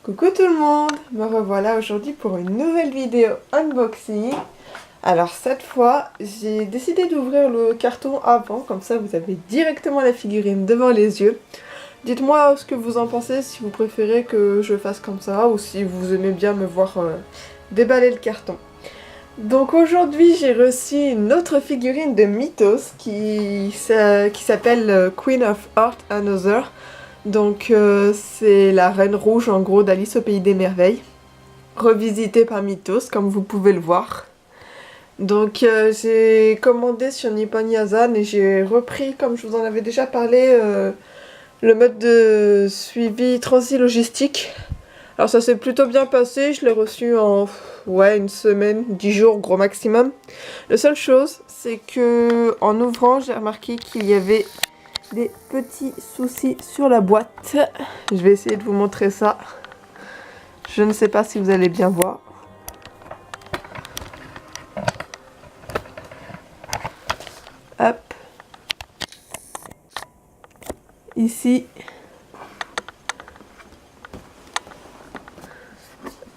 Coucou tout le monde, me revoilà aujourd'hui pour une nouvelle vidéo unboxing. Alors cette fois, j'ai décidé d'ouvrir le carton avant, comme ça vous avez directement la figurine devant les yeux. Dites-moi ce que vous en pensez, si vous préférez que je fasse comme ça ou si vous aimez bien me voir déballer le carton. Donc aujourd'hui j'ai reçu une autre figurine de Mythos qui s'appelle Queen of Heart Another. Donc c'est la Reine Rouge en gros d'Alice au Pays des Merveilles, revisitée par Mythos comme vous pouvez le voir. Donc j'ai commandé sur Nippon Yazan et j'ai repris, comme je vous en avais déjà parlé, le mode de suivi transit logistique. Alors ça s'est plutôt bien passé, je l'ai reçu en une semaine, 10 jours gros maximum. La seule chose c'est que en ouvrant j'ai remarqué qu'il y avait des petits soucis sur la boîte. Je vais essayer de vous montrer ça. Je ne sais pas si vous allez bien voir. Hop. Ici.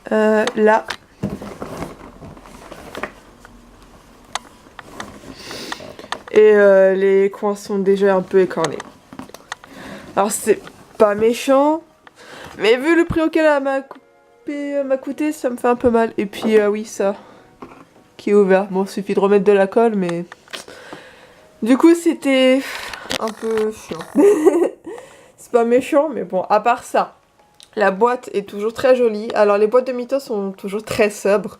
Là. Et les coins sont déjà un peu écornés. Alors c'est pas méchant, mais vu le prix auquel elle m'a coûté, ça me fait un peu mal. Et puis oui, ça qui est ouvert. Bon, il suffit de remettre de la colle, mais du coup c'était un peu chiant. C'est pas méchant, mais bon, à part ça, la boîte est toujours très jolie. Alors les boîtes de Mythos sont toujours très sobres,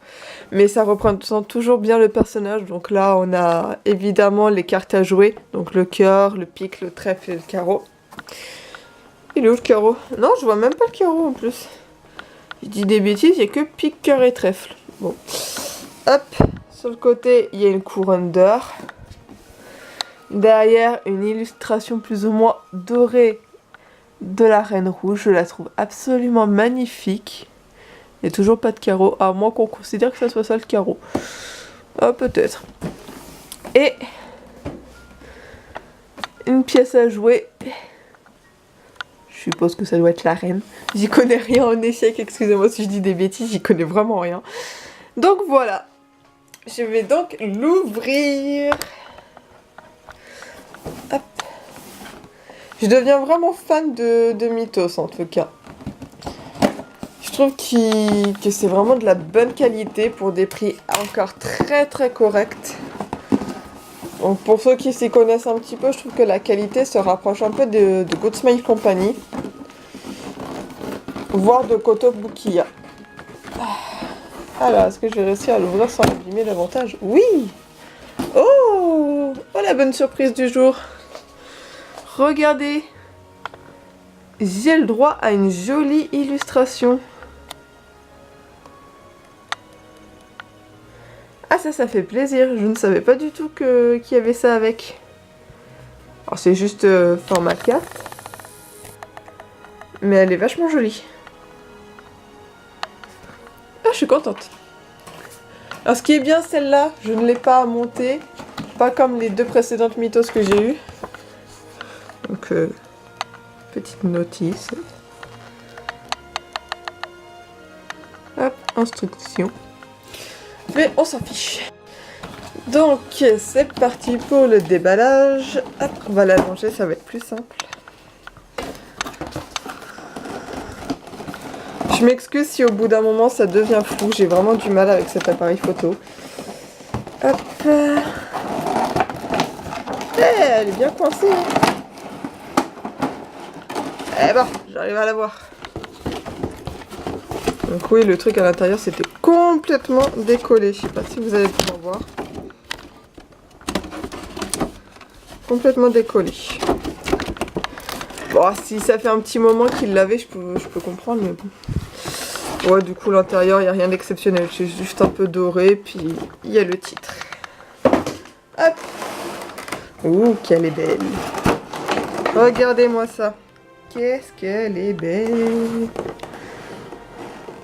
mais ça représente toujours bien le personnage. Donc là, on a évidemment les cartes à jouer. Donc le cœur, le pique, le trèfle et le carreau. Il est où le carreau? Non, je vois même pas le carreau en plus. Je dis des bêtises, il n'y a que pique, cœur et trèfle. Bon. Hop, sur le côté, il y a une couronne d'or. Derrière, une illustration plus ou moins dorée de la Reine Rouge. Je la trouve absolument magnifique. Il n'y a toujours pas de carreau, à moins qu'on considère que ça soit ça le carreau. Ah, peut-être. Et une pièce à jouer. Je suppose que ça doit être la reine. J'y connais rien en échec, excusez-moi si je dis des bêtises, j'y connais vraiment rien. Donc voilà. Je vais donc l'ouvrir. Hop. Je deviens vraiment fan de Mythos en tout cas. Je trouve que c'est vraiment de la bonne qualité pour des prix encore très très corrects. Donc pour ceux qui s'y connaissent un petit peu, je trouve que la qualité se rapproche un peu de Good Smile Company. Voire de Kotobukiya. Alors, est-ce que je vais réussir à l'ouvrir sans abîmer davantage? Oui! Oh! Oh, la bonne surprise du jour! Regardez! J'ai le droit à une jolie illustration. Ah, ça fait plaisir. Je ne savais pas du tout qu'il y avait ça avec. Alors, c'est juste format carte. Mais elle est vachement jolie. Ah, je suis contente. Alors, ce qui est bien, celle-là, je ne l'ai pas montée. Pas comme les deux précédentes Mythos que j'ai eues. Donc, petite notice. Hop, instruction. Mais on s'en fiche. Donc, c'est parti pour le déballage. Hop, on va l'allonger, ça va être plus simple. Je m'excuse si au bout d'un moment ça devient flou, j'ai vraiment du mal avec cet appareil photo. Hop. Elle est bien coincée. Eh ben, j'arrive à la voir. Donc oui, le truc à l'intérieur c'était complètement décollé. Je sais pas si vous allez pouvoir voir. Complètement décollé. Bon, si ça fait un petit moment qu'il l'avait, je peux comprendre, mais bon. Ouais, du coup, l'intérieur, il n'y a rien d'exceptionnel. C'est juste un peu doré, puis il y a le titre. Hop. Ouh, qu'elle est belle. Regardez-moi ça. Qu'est-ce qu'elle est belle.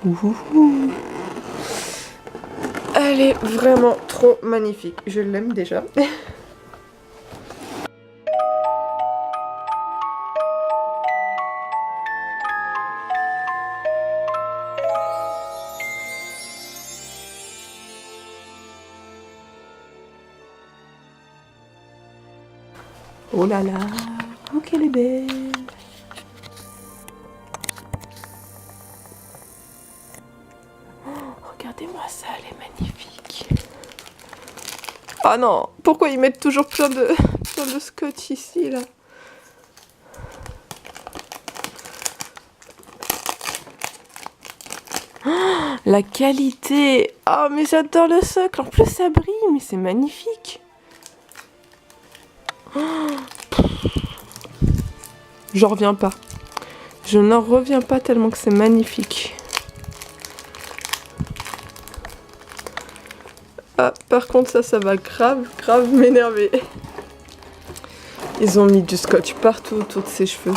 Ouh. Elle est vraiment trop magnifique. Je l'aime déjà. Oh là là, oh qu'elle est belle. Regardez-moi ça, elle est magnifique. Ah non, pourquoi ils mettent toujours plein de scotch ici, là? Oh, la qualité! Oh, mais j'adore le socle. En plus, ça brille, mais c'est magnifique. Oh. J'en reviens pas. Je n'en reviens pas tellement que c'est magnifique. Ah, par contre, ça va grave m'énerver. Ils ont mis du scotch partout autour de ses cheveux.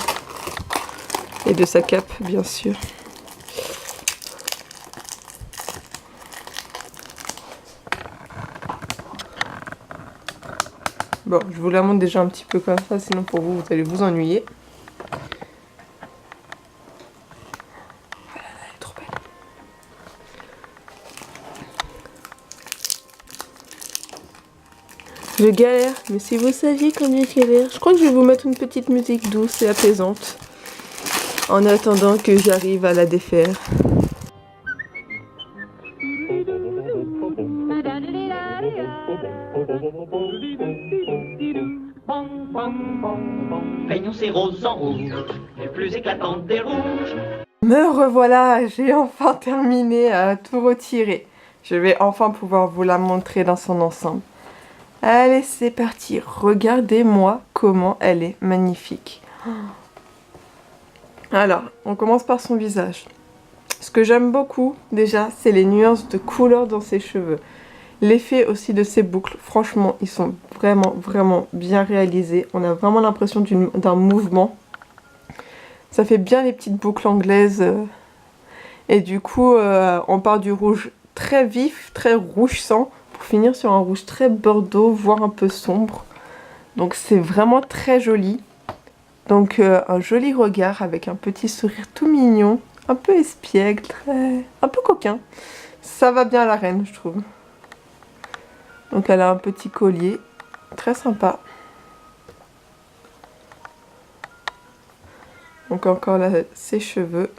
Et de sa cape, bien sûr. Bon, je vous la montre déjà un petit peu comme ça, sinon pour vous, vous allez vous ennuyer. Voilà, elle est trop belle. Je galère, mais si vous saviez combien je galère, je crois que je vais vous mettre une petite musique douce et apaisante. En attendant que j'arrive à la défaire. Peignons ces roses en rouge, les plus éclatantes des rouges. Me revoilà, j'ai enfin terminé à tout retirer. Je vais enfin pouvoir vous la montrer dans son ensemble. Allez, c'est parti. Regardez-moi comment elle est magnifique. Alors, on commence par son visage. Ce que j'aime beaucoup, déjà, c'est les nuances de couleur dans ses cheveux. L'effet aussi de ses boucles, franchement, ils sont vraiment bien réalisés. On a vraiment l'impression d'un mouvement. Ça fait bien les petites boucles anglaises. Et du coup, on part du rouge très vif, très rouge sang, pour finir sur un rouge très bordeaux, voire un peu sombre. Donc c'est vraiment très joli. Donc un joli regard avec un petit sourire tout mignon, un peu espiègle, un peu coquin. Ça va bien à la reine, je trouve. Donc elle a un petit collier, très sympa. Donc encore là, ses cheveux.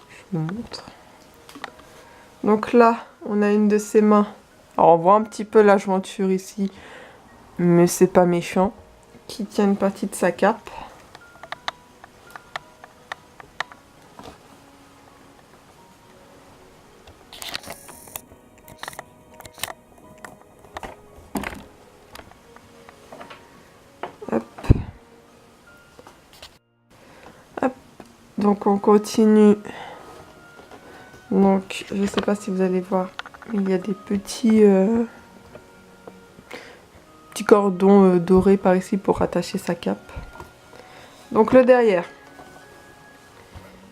Je vous montre. Donc là, on a une de ses mains. Alors on voit un petit peu la jointure ici, mais c'est pas méchant. Qui tient une partie de sa cape. Hop. Hop. Donc on continue. Donc je sais pas si vous allez voir, il y a des petits cordons dorés par ici pour attacher sa cape. Donc le derrière.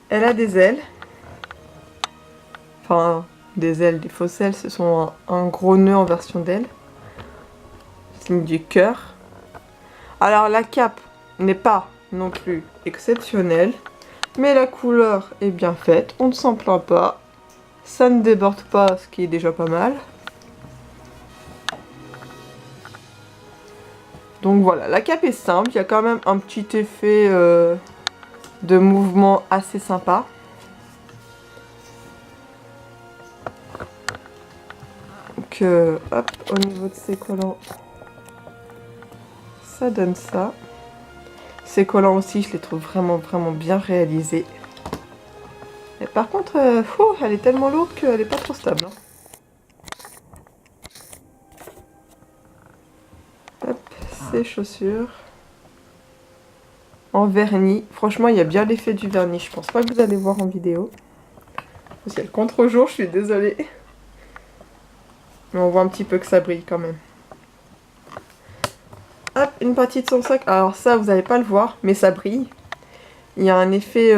Elle a des ailes. Enfin, des ailes, des fausses ailes, ce sont un gros nœud en version d'aile. Signe du cœur. Alors la cape n'est pas non plus exceptionnelle, mais la couleur est bien faite, on ne s'en plaint pas. Ça ne déborde pas, ce qui est déjà pas mal. Donc voilà, la cape est simple, il y a quand même un petit effet de mouvement assez sympa. Donc hop, au niveau de ses collants, ça donne ça. Ces collants aussi, je les trouve vraiment bien réalisés. Et par contre, elle est tellement lourde qu'elle n'est pas trop stable. Hein. Hop, ses chaussures. En vernis. Franchement, il y a bien l'effet du vernis. Je pense pas que vous allez voir en vidéo. Parce qu'il y a le contre-jour, je suis désolée. Mais on voit un petit peu que ça brille quand même. Hop, une partie de son sac. Alors ça, vous n'allez pas le voir, mais ça brille. Il y a un effet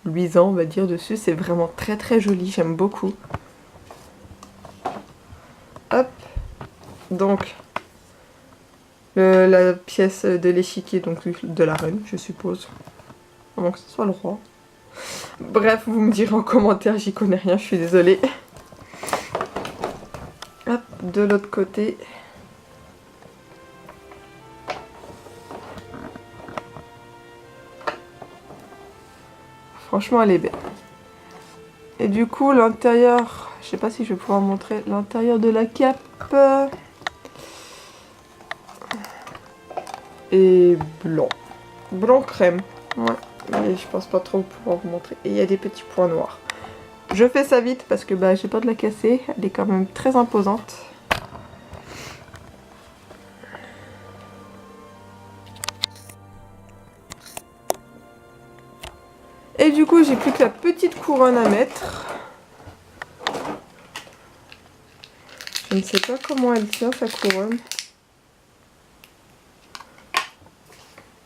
luisant, on va dire, dessus. C'est vraiment très joli, j'aime beaucoup. Hop. Donc, la pièce de l'échiquier, donc de la reine, je suppose. Avant que ce soit le roi. Bref, vous me direz en commentaire, j'y connais rien, je suis désolée. Hop, de l'autre côté. Franchement, elle est belle. Et du coup, l'intérieur, je sais pas si je vais pouvoir montrer l'intérieur de la cape. Et blanc. Blanc crème. Ouais, mais je pense pas trop pouvoir vous montrer. Et il y a des petits points noirs. Je fais ça vite parce que bah, j'ai peur de la casser. Elle est quand même très imposante. Et du coup, j'ai plus que la petite couronne à mettre. Je ne sais pas comment elle tient, sa couronne.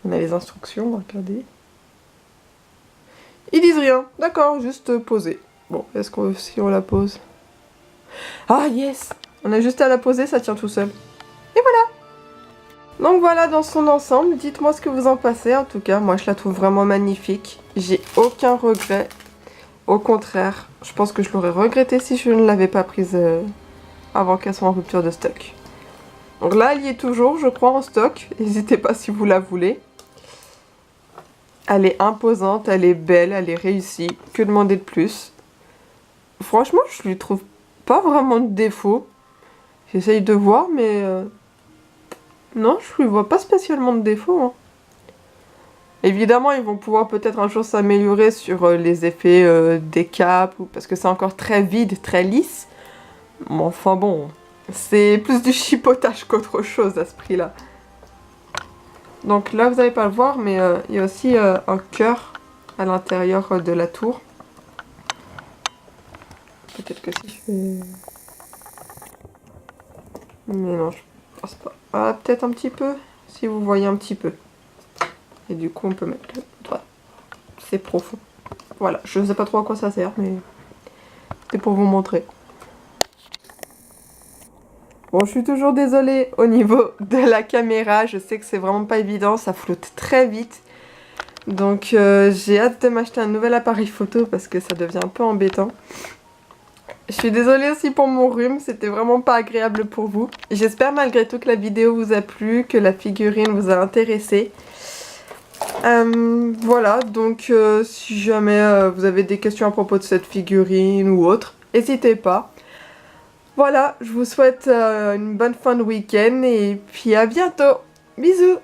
On a les instructions, regardez. Ils disent rien. D'accord, juste poser. Bon, est-ce que si on la pose? Ah yes! On a juste à la poser, ça tient tout seul. Et voilà! Donc voilà dans son ensemble, dites-moi ce que vous en pensez. En tout cas, moi je la trouve vraiment magnifique. J'ai aucun regret. Au contraire, je pense que je l'aurais regretté si je ne l'avais pas prise avant qu'elle soit en rupture de stock. Donc là, elle y est toujours, je crois, en stock. N'hésitez pas si vous la voulez. Elle est imposante, elle est belle, elle est réussie. Que demander de plus? Franchement, je lui trouve pas vraiment de défaut. J'essaye de voir, mais... non, je lui vois pas spécialement de défaut. Hein. Évidemment, ils vont pouvoir peut-être un jour s'améliorer sur les effets des capes, parce que c'est encore très vide, très lisse. Mais enfin bon, c'est plus du chipotage qu'autre chose à ce prix-là. Donc là, vous n'allez pas le voir, mais il y a aussi un cœur à l'intérieur de la tour. Peut-être que si je fais... Mais non, je pense pas. Ah, peut-être un petit peu, si vous voyez un petit peu. Et du coup, on peut mettre le doigt. C'est profond. Voilà, je sais pas trop à quoi ça sert, mais c'était pour vous montrer. Bon, je suis toujours désolée au niveau de la caméra. Je sais que c'est vraiment pas évident, ça flotte très vite. Donc, j'ai hâte de m'acheter un nouvel appareil photo parce que ça devient un peu embêtant. Je suis désolée aussi pour mon rhume, c'était vraiment pas agréable pour vous. J'espère malgré tout que la vidéo vous a plu, que la figurine vous a intéressé. Voilà, donc si jamais vous avez des questions à propos de cette figurine ou autre, n'hésitez pas. Voilà, je vous souhaite une bonne fin de week-end et puis à bientôt. Bisous!